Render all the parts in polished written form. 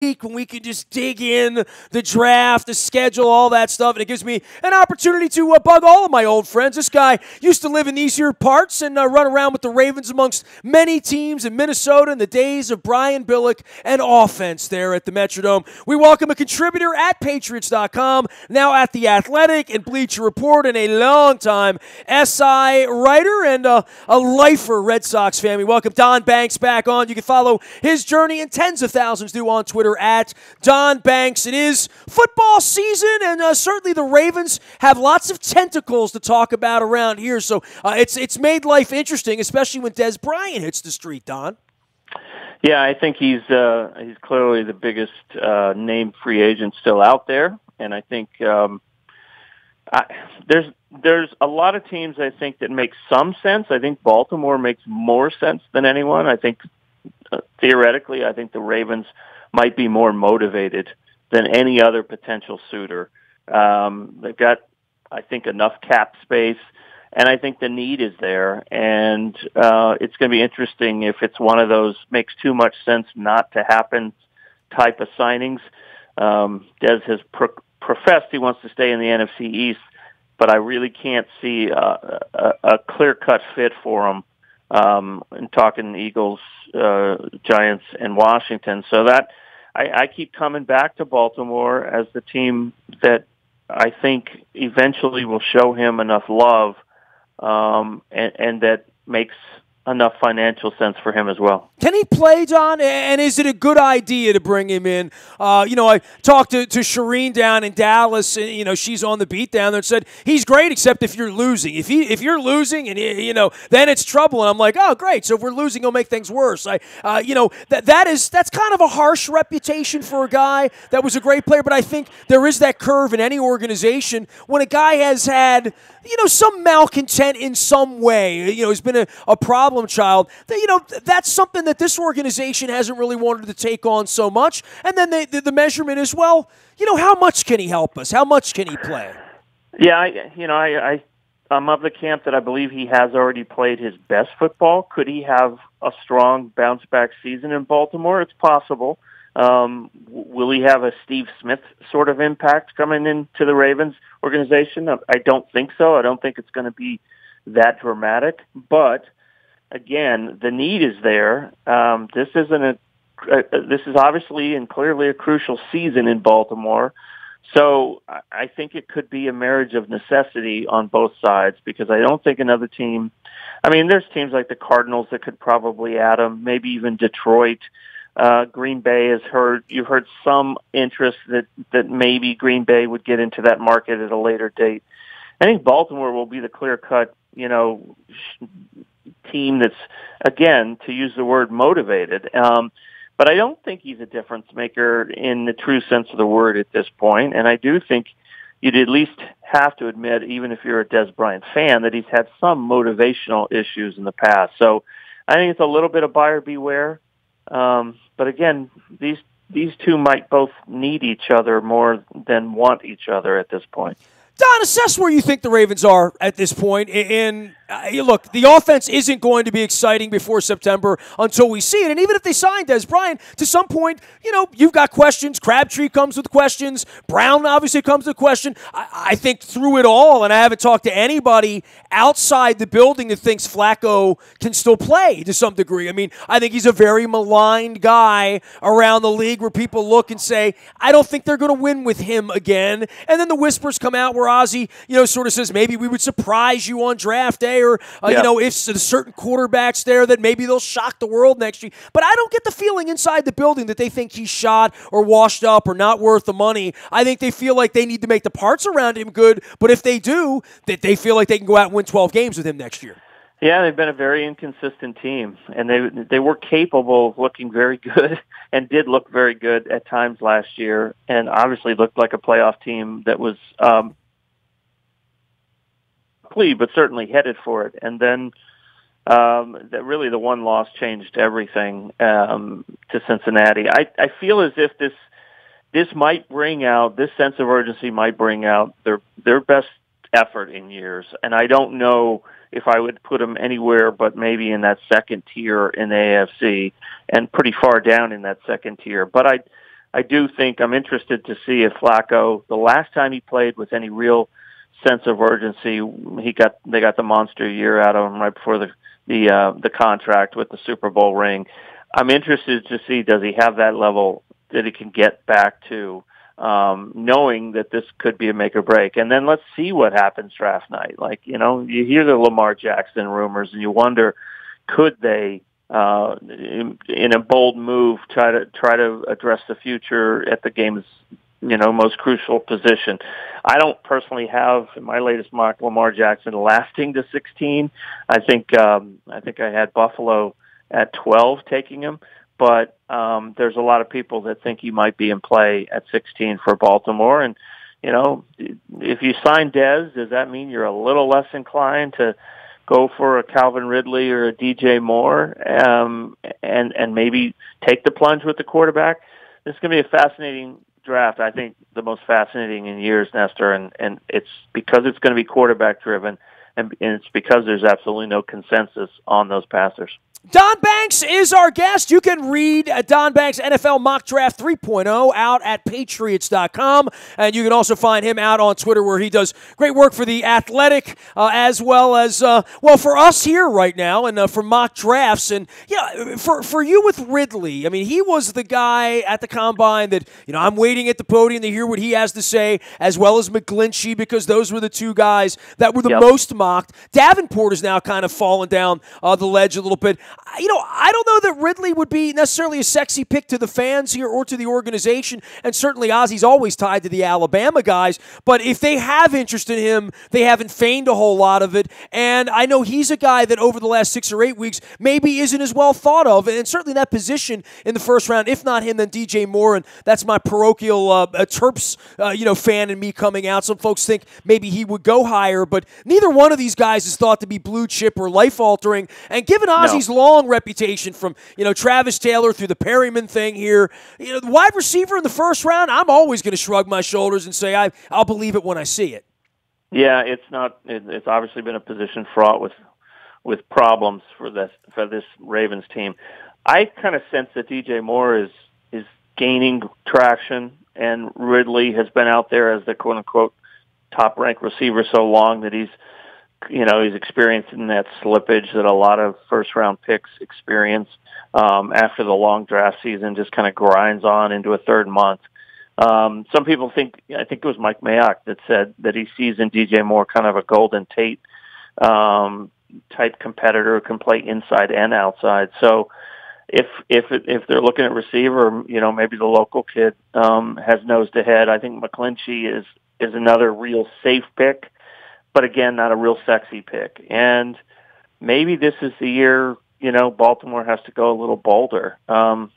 when we can just dig in the draft, the schedule, all that stuff, and it gives me an opportunity to bug all of my old friends. This guy used to live in these here parts and run around with the Ravens amongst many teams in Minnesota in the days of Brian Billick and offense there at the Metrodome. We welcome a contributor at Patriots.com, now at The Athletic and Bleacher Report, and a long-time SI writer and a lifer Red Sox fan. We welcome Don Banks back on. You can follow his journey, and tens of thousands do, on Twitter at Don Banks. It is football season, and certainly the Ravens have lots of tentacles to talk about around here. So it's made life interesting, especially when Dez Bryant hits the street, Don. Yeah, I think he's clearly the biggest named free agent still out there, and I think there's a lot of teams I think that make some sense. I think Baltimore makes more sense than anyone. I think theoretically, I think the Ravens might be more motivated than any other potential suitor. They've got, I think, enough cap space, and I think the need is there. And it's going to be interesting if it's one of those makes too much sense not to happen type of signings. Dez has professed he wants to stay in the NFC East, but I really can't see a clear-cut fit for him in talking Eagles, Giants, and Washington. So that I keep coming back to Baltimore as the team that I think eventually will show him enough love, and that makes enough financial sense for him as well. Can he play, Don? And is it a good idea to bring him in? I talked to Shireen down in Dallas, and, she's on the beat down there, and said, he's great except if you're losing. If you're losing, and, then it's trouble. And I'm like, oh, great. So if we're losing, he'll make things worse. That's kind of a harsh reputation for a guy that was a great player, but I think there is that curve in any organization when a guy has had, some malcontent in some way, has been a problem child, that's something that this organization hasn't really wanted to take on so much. And then the measurement is, well, how much can he help us? How much can he play? Yeah, I'm of the camp that I believe he has already played his best football. Could he have a strong bounce-back season in Baltimore? It's possible. Will he have a Steve Smith sort of impact coming into the Ravens organization? I don't think so. I don't think it's going to be that dramatic. But again, the need is there. This is obviously and clearly a crucial season in Baltimore. So I think it could be a marriage of necessity on both sides, because I don't think another team, there's teams like the Cardinals that could probably add him, maybe even Detroit. Green Bay you've heard some interest that maybe Green Bay would get into that market at a later date. I think Baltimore will be the clear-cut, team that's, again, to use the word, motivated. But I don't think he's a difference maker in the true sense of the word at this point. And I do think you'd at least have to admit, even if you're a Dez Bryant fan, that he's had some motivational issues in the past. So I think it's a little bit of buyer beware. But again, these two might both need each other more than want each other at this point. Don, assess where you think the Ravens are at this point. And look, the offense isn't going to be exciting before September until we see it. And even if they sign Dez Bryant, to some point, you've got questions. Crabtree comes with questions. Brown obviously comes with a question. I think through it all, and I haven't talked to anybody outside the building that thinks Flacco can still play to some degree. I think he's a very maligned guy around the league where people look and say, I don't think they're going to win with him again. And then the whispers come out where Ozzie, sort of says maybe we would surprise you on draft day, or if there's certain quarterbacks there that maybe they'll shock the world next year. But I don't get the feeling inside the building that they think he's shot or washed up or not worth the money. I think they feel like they need to make the parts around him good, but if they do, that they feel like they can go out and win 12 games with him next year. Yeah, they've been a very inconsistent team, and they were capable of looking very good and did look very good at times last year, and obviously looked like a playoff team that was but certainly headed for it. And then that really the one loss changed everything to Cincinnati. I feel as if this might bring out, this sense of urgency might bring out their best effort in years. And I don't know if I would put them anywhere but maybe in that second tier in the AFC, and pretty far down in that second tier. But I do think I'm interested to see if Flacco, the last time he played with any real sense of urgency, they got the monster year out of him right before the contract with the Super Bowl ring. I'm interested to see, does he have that level that he can get back to, knowing that this could be a make or break. And then let's see what happens draft night. Like, you hear the Lamar Jackson rumors and you wonder, could they, in a bold move, try to address the future at the game's most crucial position. I don't personally have, in my latest mock, Lamar Jackson lasting to 16. I think I had Buffalo at 12 taking him, but there's a lot of people that think he might be in play at 16 for Baltimore. And if you sign Dez, does that mean you're a little less inclined to go for a Calvin Ridley or a DJ Moore, and maybe take the plunge with the quarterback? This is going to be a fascinating draft. I think the most fascinating in years, Nestor, and it's because it's going to be quarterback driven, and it's because there's absolutely no consensus on those passers. Don Banks is our guest. You can read Don Banks' NFL Mock Draft 3.0 out at Patriots.com, and you can also find him out on Twitter where he does great work for The Athletic, as well as, for us here right now and for mock drafts. And, for you with Ridley, I mean, he was the guy at the Combine that, I'm waiting at the podium to hear what he has to say, as well as McGlinchey, because those were the two guys that were the most mocked. Davenport has now kind of fallen down the ledge a little bit. I don't know that Ridley would be necessarily a sexy pick to the fans here or to the organization, and certainly Ozzy's always tied to the Alabama guys, but if they have interest in him, they haven't feigned a whole lot of it, and I know he's a guy that over the last 6 or 8 weeks maybe isn't as well thought of, and certainly that position in the first round, if not him, then DJ Moore, and that's my parochial Terps fan and me coming out. Some folks think maybe he would go higher, but neither one of these guys is thought to be blue chip or life-altering, and given Ozzy's long reputation from, Travis Taylor through the Perryman thing here, the wide receiver in the first round, I'm always going to shrug my shoulders and say I'll believe it when I see it. Yeah, it's obviously been a position fraught with problems for this Ravens team. I kind of sense that DJ Moore is gaining traction, and Ridley has been out there as the quote unquote top ranked receiver so long that he's experiencing that slippage that a lot of first-round picks experience after the long draft season just kind of grinds on into a third month. Some people think, I think it was Mike Mayock that said that he sees in DJ Moore kind of a Golden Tate type competitor who can play inside and outside. So if they're looking at receiver, maybe the local kid has nosed ahead. I think McGlinchey is another real safe pick, but again, not a real sexy pick. And maybe this is the year, Baltimore has to go a little bolder. And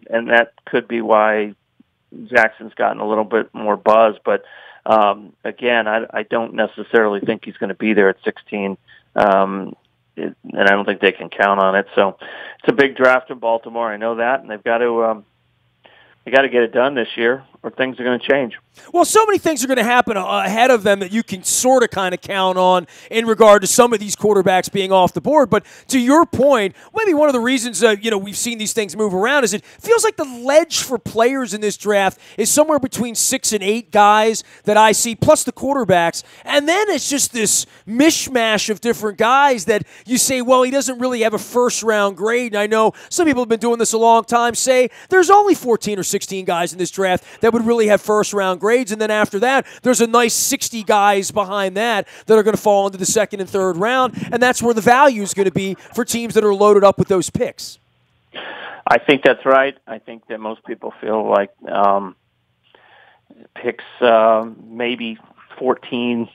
that could be why Jackson's gotten a little bit more buzz. But again, I don't necessarily think he's going to be there at 16. And I don't think they can count on it. So it's a big draft in Baltimore. I know that, and they've got to get it done this year, or things are going to change. Well, so many things are going to happen ahead of them that you can sort of kind of count on in regard to some of these quarterbacks being off the board. But to your point, maybe one of the reasons we've seen these things move around is it feels like the ledge for players in this draft is somewhere between 6 and 8 guys that I see, plus the quarterbacks. And then it's just this mishmash of different guys that you say, well, he doesn't really have a first-round grade. And I know some people have been doing this a long time, say there's only 14 or 16 guys in this draft that would really have first-round grades, and then after that, there's a nice 60 guys behind that are going to fall into the second and third round, and that's where the value is going to be for teams that are loaded up with those picks. I think that's right. I think that most people feel like picks maybe 14,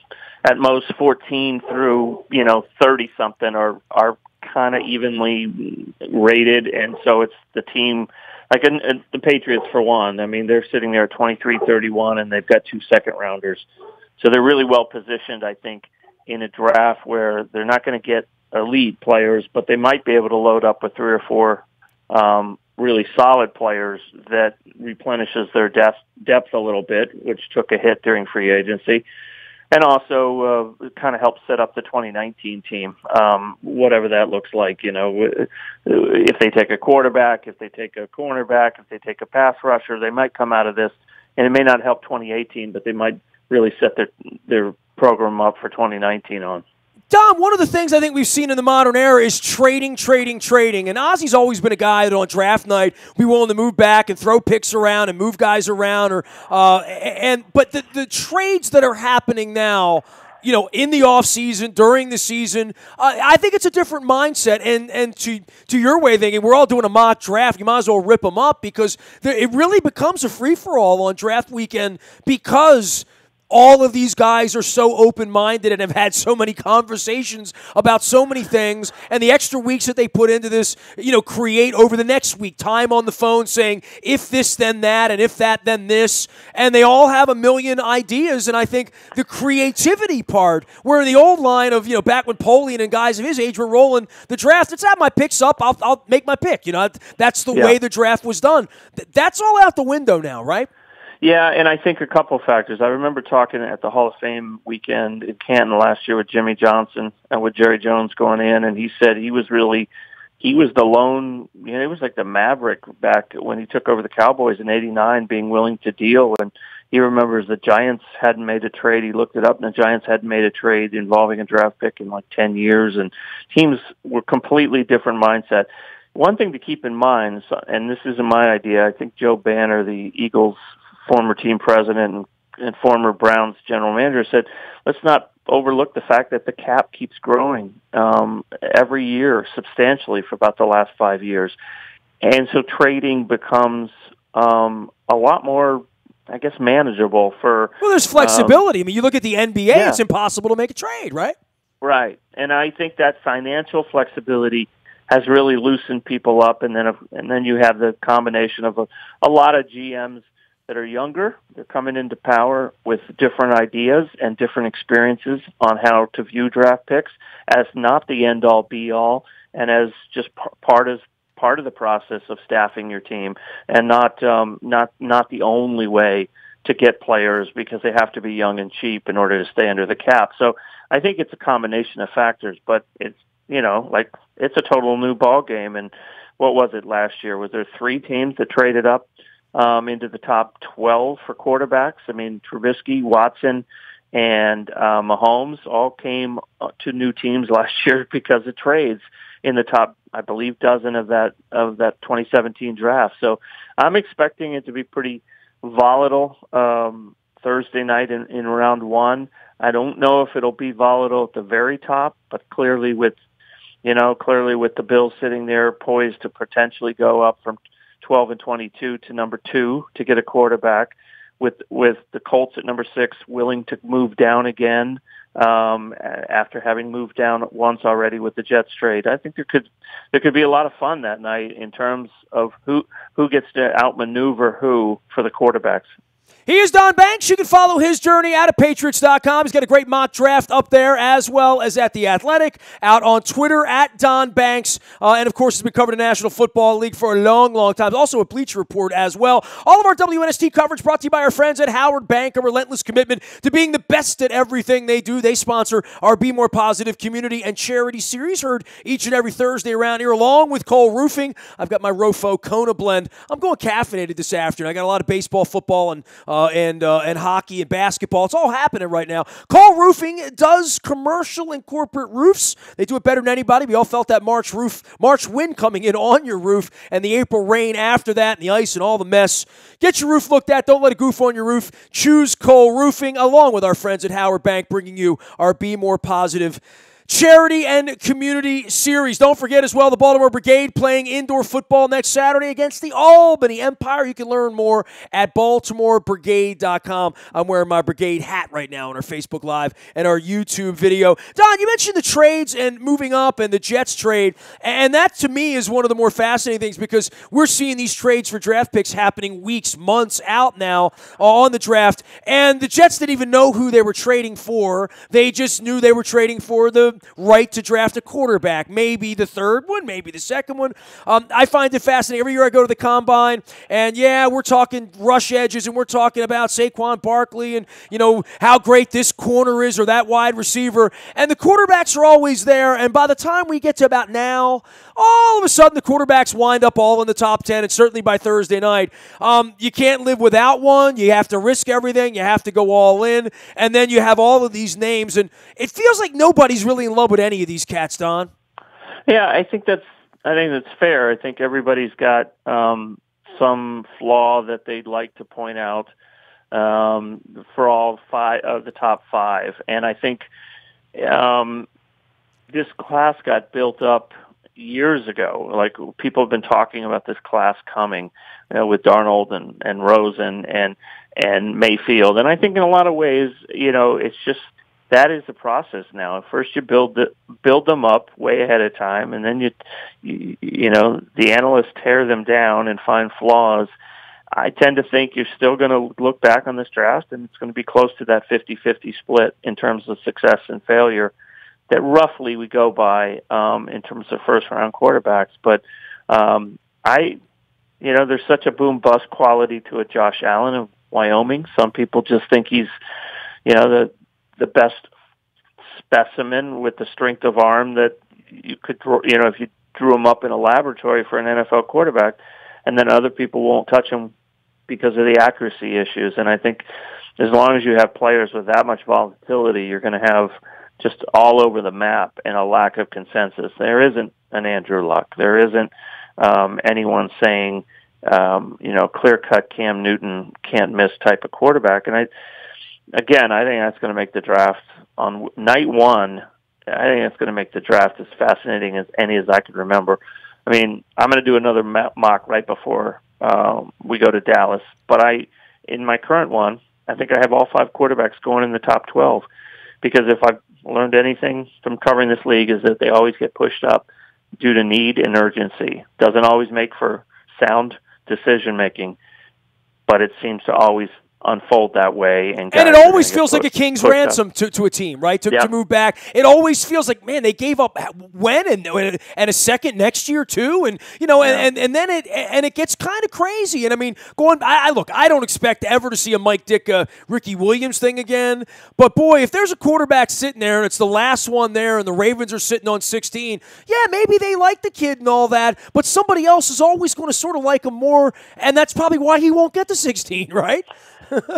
at most 14 through 30-something are kind of evenly rated, and so it's the team. Like the Patriots, for one, I mean, they're sitting there at 23-31, and they've got 2 second-rounders. So they're really well-positioned, I think, in a draft where they're not going to get elite players, but they might be able to load up with 3 or 4 really solid players that replenishes their depth a little bit, which took a hit during free agency. And also kind of help set up the 2019 team, whatever that looks like. You know, if they take a quarterback, if they take a cornerback, if they take a pass rusher, they might come out of this, and it may not help 2018, but they might really set their program up for 2019 on. Dom, one of the things I think we've seen in the modern era is trading. And Ozzy's always been a guy that on draft night be willing to move back and throw picks around and move guys around. But the trades that are happening now, you know, in the offseason, during the season, I think it's a different mindset. And to your way of thinking, we're all doing a mock draft. You might as well rip them up because it really becomes a free-for-all on draft weekend because all of these guys are so open-minded and have had so many conversations about so many things, and the extra weeks that they put into this, you know, create over the next week, time on the phone saying, if this, then that, and if that, then this, and they all have a million ideas, and I think the creativity part, where the old line of, you know, back when Polian and guys of his age were rolling the draft, let's have my picks up, I'll make my pick, you know, that's the way the draft was done. That's all out the window now, right? Yeah, and I think a couple of factors. I remember talking at the Hall of Fame weekend in Canton last year with Jimmy Johnson and with Jerry Jones going in, and he said he was the lone, you know, he was like the maverick back when he took over the Cowboys in '89, being willing to deal. And he remembers the Giants hadn't made a trade. He looked it up, and the Giants hadn't made a trade involving a draft pick in like 10 years, and teams were completely different mindset. One thing to keep in mind, and this isn't my idea, I think Joe Banner, the Eagles' former team president and former Browns general manager, said, let's not overlook the fact that the cap keeps growing every year substantially for about the last 5 years. And so trading becomes a lot more, I guess, manageable for... Well, there's flexibility. I mean, you look at the NBA, it's impossible to make a trade, right? Right. And I think that financial flexibility has really loosened people up, and then you have the combination of a lot of GMs that are younger. They're coming into power with different ideas and different experiences on how to view draft picks as not the end-all, be-all, and as just part of the process of staffing your team, and not the only way to get players because they have to be young and cheap in order to stay under the cap. So I think it's a combination of factors, but it's, you know, like it's a total new ball game. And what was it last year? Was there 3 teams that traded up into the top 12 for quarterbacks? I mean, Trubisky, Watson, and Mahomes all came to new teams last year because of trades in the top, I believe, dozen of that 2017 draft. So I'm expecting it to be pretty volatile Thursday night in round 1. I don't know if it'll be volatile at the very top, but clearly with the Bills sitting there poised to potentially go up from 12 and 22 to number 2 to get a quarterback, with the Colts at number 6 willing to move down again after having moved down once already with the Jets trade. I think there could be a lot of fun that night in terms of who gets to outmaneuver who for the quarterbacks. He is Don Banks. You can follow his journey out at Patriots.com. He's got a great mock draft up there as well as at The Athletic, out on Twitter at Don Banks. And, of course, has been covering the National Football League for a long, long time. Also a Bleacher Report as well. All of our WNST coverage brought to you by our friends at Howard Bank, a relentless commitment to being the best at everything they do. They sponsor our Be More Positive community and charity series, heard each and every Thursday around here, along with Cole Roofing. I've got my Rofo Kona blend. I'm going caffeinated this afternoon. I got a lot of baseball, football, and hockey and basketball. It's all happening right now. Cole Roofing does commercial and corporate roofs. They do it better than anybody. We all felt that March wind coming in on your roof and the April rain after that and the ice and all the mess. Get your roof looked at. Don't let it goof on your roof. Choose Cole Roofing, along with our friends at Howard Bank, bringing you our Be More Positive charity and community series. Don't forget as well the Baltimore Brigade playing indoor football next Saturday against the Albany Empire. You can learn more at BaltimoreBrigade.com. I'm wearing my Brigade hat right now on our Facebook Live and our YouTube video. Don, you mentioned the trades and moving up and the Jets trade, and that to me is one of the more fascinating things because we're seeing these trades for draft picks happening weeks, months out now on the draft, and the Jets didn't even know who they were trading for. They just knew they were trading for the right to draft a quarterback. Maybe the third one, maybe the second one. I find it fascinating. Every year I go to the Combine, and yeah, we're talking rush edges, and we're talking about Saquon Barkley and, how great this corner is or that wide receiver. And the quarterbacks are always there, and by the time we get to about now, all of a sudden the quarterbacks wind up all in the top 10, and certainly by Thursday night. You can't live without one. You have to risk everything. You have to go all in, and then you have all of these names, and it feels like nobody's really in love with any of these cats, Don. Yeah, I think that's fair. I think everybody's got some flaw that they'd like to point out for all five of the top five, and I think this class got built up years ago. Like, people have been talking about this class coming, with Darnold and Rosen and Mayfield, and I think in a lot of ways, it's just that is the process now. First, you build them up way ahead of time, and then the analysts tear them down and find flaws. I tend to think you're still going to look back on this draft, and it's going to be close to that 50-50 split in terms of success and failure that roughly we go by in terms of first-round quarterbacks. But there's such a boom-bust quality to a Josh Allen of Wyoming. Some people just think he's, the best specimen with the strength of arm that you could, if you drew him up in a laboratory for an NFL quarterback, and then other people won't touch him because of the accuracy issues. And I think as long as you have players with that much volatility, you're going to have just all over the map and a lack of consensus. There isn't an Andrew Luck. There isn't anyone saying, clear-cut Cam Newton can't miss type of quarterback. And I think that's going to make the draft on night one. I think that's going to make the draft as fascinating as any as I could remember. I mean, I'm going to do another mock right before we go to Dallas. But in my current one, I think I have all five quarterbacks going in the top 12. Because if I've learned anything from covering this league, is that they always get pushed up due to need and urgency. Doesn't always make for sound decision-making, but it seems to always unfold that way. And it always feels like a king's ransom to a team, right? To move back. It always feels like, man, they gave up when and a second next year too, and and then it gets kind of crazy. And I mean, I don't expect ever to see a Mike Ditka, Ricky Williams thing again. But boy, if there's a quarterback sitting there and it's the last one there, and the Ravens are sitting on 16, yeah, maybe they like the kid and all that, but somebody else is always going to sort of like him more, and that's probably why he won't get to 16, right?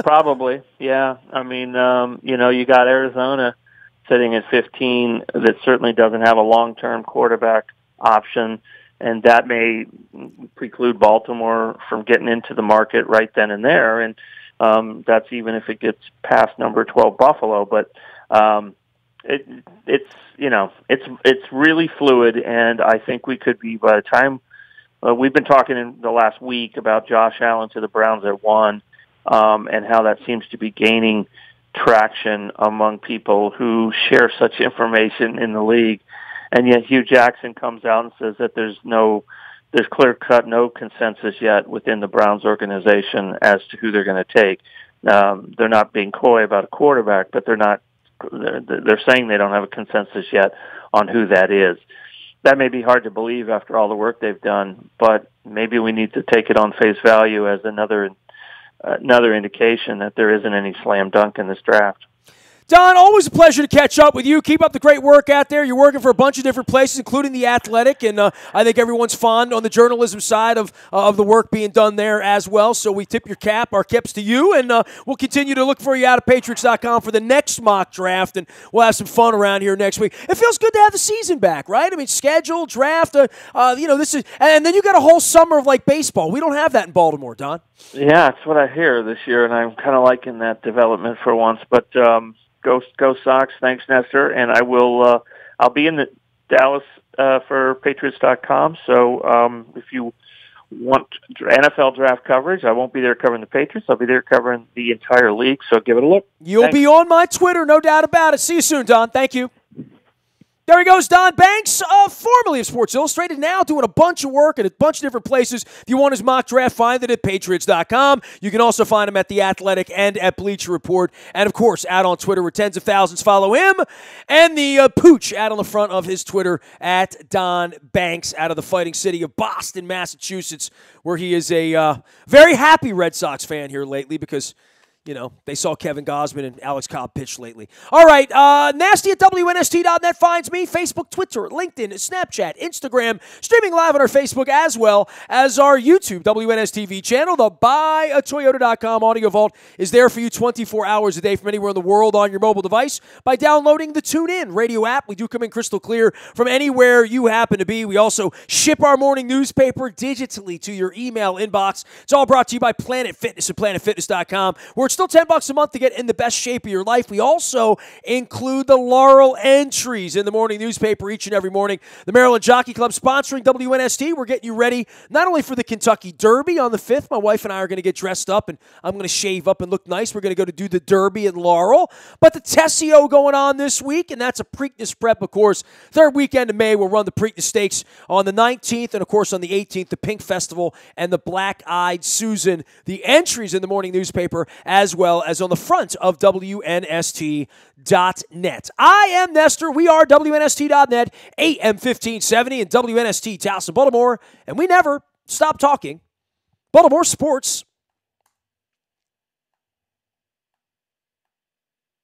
Probably, yeah. I mean, you got Arizona sitting at 15 that certainly doesn't have a long-term quarterback option, and that may preclude Baltimore from getting into the market right then and there, and that's even if it gets past number 12 Buffalo. But it's really fluid, and I think we could be, by the time we've been talking in the last week about Josh Allen to the Browns at 1. And how that seems to be gaining traction among people who share such information in the league. And yet Hugh Jackson comes out and says that there's clear-cut no consensus yet within the Browns organization as to who they're going to take. They're not being coy about a quarterback, but they're saying they don't have a consensus yet on who that is. That may be hard to believe after all the work they've done, but maybe we need to take it on face value as another indication that there isn't any slam dunk in this draft. Don, always a pleasure to catch up with you. Keep up the great work out there. You're working for a bunch of different places, including The Athletic, and I think everyone's fond on the journalism side of the work being done there as well. So we tip our caps to you, and we'll continue to look for you out at Patriots.com for the next mock draft, and we'll have some fun around here next week. It feels good to have the season back, right? I mean, schedule, draft, this is, and then you got a whole summer of like baseball. We don't have that in Baltimore, Don. Yeah, that's what I hear this year, and I'm kind of liking that development for once, but Go Sox! Thanks, Nestor. And I will. I'll be in the Dallas for Patriots.com. So if you want NFL draft coverage, I won't be there covering the Patriots. I'll be there covering the entire league. So give it a look. You'll be on my Twitter, no doubt about it. See you soon, Don. Thank you. There he goes, Don Banks, formerly of Sports Illustrated, now doing a bunch of work at a bunch of different places. If you want his mock draft, find it at Patriots.com. You can also find him at The Athletic and at Bleacher Report. And, of course, out on Twitter where tens of thousands follow him. And the pooch out on the front of his Twitter at Don Banks out of the fighting city of Boston, Massachusetts, where he is a very happy Red Sox fan here lately because they saw Kevin Gausman and Alex Cobb pitch lately. All right, Nasty at WNST.net finds me. Facebook, Twitter, LinkedIn, Snapchat, Instagram, streaming live on our Facebook as well as our YouTube WNSTV channel. The buyatoyota.com audio vault is there for you 24 hours a day from anywhere in the world on your mobile device by downloading the TuneIn radio app. We do come in crystal clear from anywhere you happen to be. We also ship our morning newspaper digitally to your email inbox. It's all brought to you by Planet Fitness and PlanetFitness.com, where it's still $10 a month to get in the best shape of your life. We also include the Laurel entries in the morning newspaper each and every morning. The Maryland Jockey Club sponsoring WNST. We're getting you ready not only for the Kentucky Derby on the 5th. My wife and I are going to get dressed up, and I'm going to shave up and look nice. We're going to go to do the Derby in Laurel. But the Tessio going on this week, and that's a Preakness prep, of course. Third weekend of May, we'll run the Preakness Stakes on the 19th, and, of course, on the 18th, the Pink Festival and the Black-Eyed Susan. The entries in the morning newspaper as well as on the front of WNST.net. I am Nestor. We are WNST.net, AM 1570 and WNST Towson, Baltimore, and we never stop talking Baltimore sports.